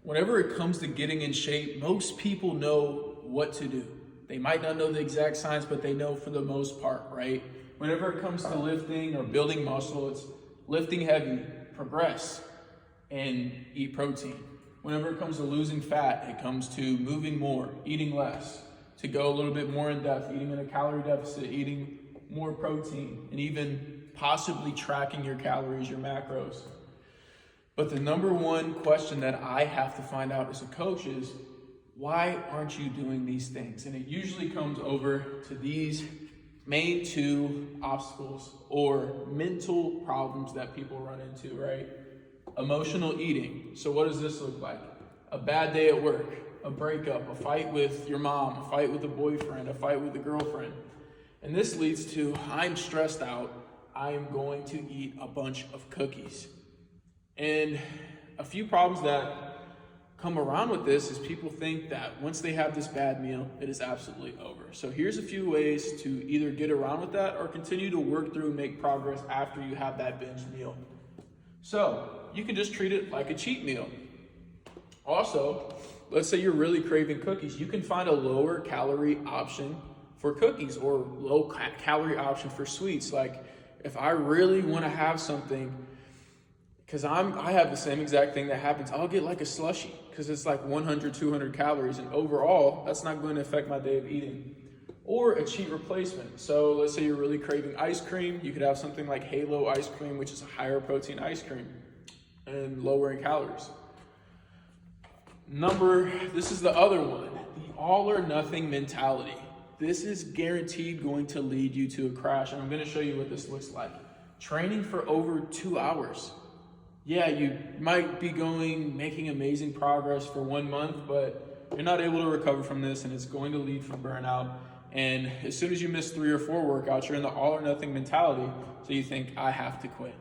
whenever it comes to getting in shape, most people know what to do. They might not know the exact science, but they know for the most part, right? Whenever it comes to lifting or building muscle, it's lifting heavy, progress, and eat protein. Whenever it comes to losing fat, it comes to moving more, eating less. To go a little bit more in depth, eating in a calorie deficit, eating more protein, and even possibly tracking your calories, your macros. But the number one question that I have to find out as a coach is, why aren't you doing these things? And it usually comes over to these main two obstacles or mental problems that people run into, right? Emotional eating. So what does this look like? A bad day at work, a breakup, a fight with your mom, a fight with a boyfriend, a fight with a girlfriend. And this leads to, I'm stressed out, I am going to eat a bunch of cookies. And a few problems that come around with this is people think that once they have this bad meal, it is absolutely over. So here's a few ways to either get around with that or continue to work through and make progress after you have that binge meal. So you can just treat it like a cheat meal. Also, let's say you're really craving cookies. You can find a lower calorie option for cookies or low calorie option for sweets. Like if I really want to have something, because I have the same exact thing that happens, I'll get like a slushie because it's like 100, 200 calories. And overall, that's not going to affect my day of eating. Or a cheat replacement. So let's say you're really craving ice cream. You could have something like Halo ice cream, which is a higher protein ice cream and lower in calories. This is the other one, the all or nothing mentality. This is guaranteed going to lead you to a crash. And I'm going to show you what this looks like. Training for over 2 hours. Yeah, you might be making amazing progress for 1 month, but you're not able to recover from this and it's going to lead from burnout. And as soon as you miss 3 or 4 workouts, you're in the all or nothing mentality. So you think, I have to quit.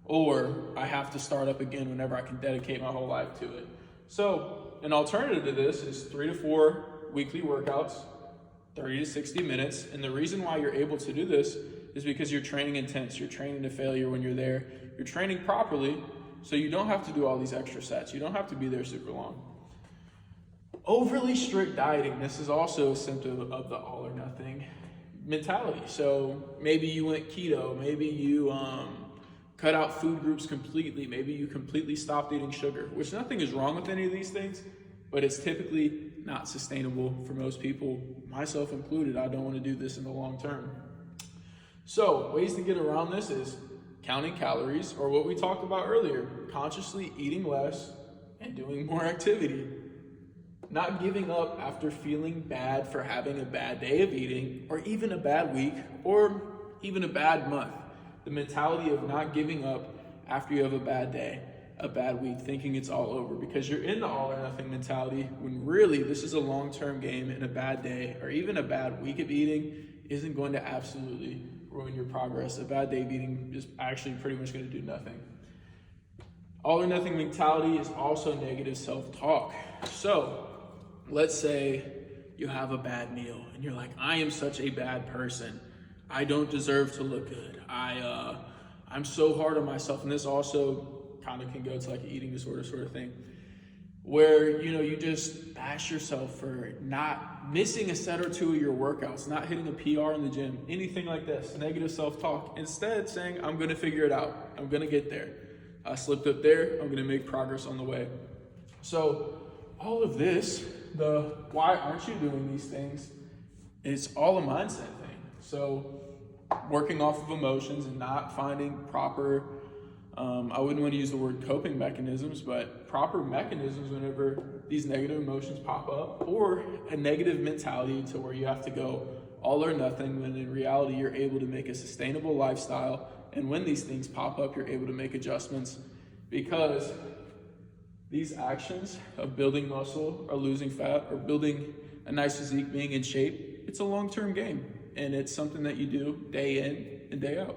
Or I have to start up again whenever I can dedicate my whole life to it. So an alternative to this is 3 to 4 weekly workouts, 30 to 60 minutes. And the reason why you're able to do this is because you're training intense. You're training to failure when you're there. You're training properly, so you don't have to do all these extra sets. You don't have to be there super long. Overly strict dieting. This is also a symptom of the all or nothing mentality. So maybe you went keto. Maybe you cut out food groups completely. Maybe you completely stopped eating sugar, which nothing is wrong with any of these things, but it's typically not sustainable for most people, myself included. I don't want to do this in the long term. So ways to get around this is counting calories, or what we talked about earlier, consciously eating less and doing more activity. Not giving up after feeling bad for having a bad day of eating, or even a bad week, or even a bad month. The mentality of not giving up after you have a bad day, a bad week, thinking it's all over, because you're in the all or nothing mentality when really this is a long-term game, and a bad day or even a bad week of eating isn't going to absolutely ruin your progress. A bad day of eating is actually pretty much going to do nothing. All or nothing mentality is also negative self-talk. So let's say you have a bad meal and you're like, I am such a bad person. I don't deserve to look good. I'm so hard on myself. And this also kind of can go to like an eating disorder sort of thing, where you just bash yourself for not missing a set or two of your workouts, not hitting a PR in the gym, anything like this, negative self-talk. Instead saying, I'm gonna figure it out. I'm gonna get there. I slipped up there, I'm gonna make progress on the way. So all of this, the why aren't you doing these things, it's all a mindset thing. So working off of emotions and not finding proper, I wouldn't want to use the word coping mechanisms, but proper mechanisms whenever these negative emotions pop up, or a negative mentality to where you have to go all or nothing, when in reality you're able to make a sustainable lifestyle. And when these things pop up, you're able to make adjustments, because these actions of building muscle or losing fat or building a nice physique, being in shape, it's a long-term game, and it's something that you do day in and day out.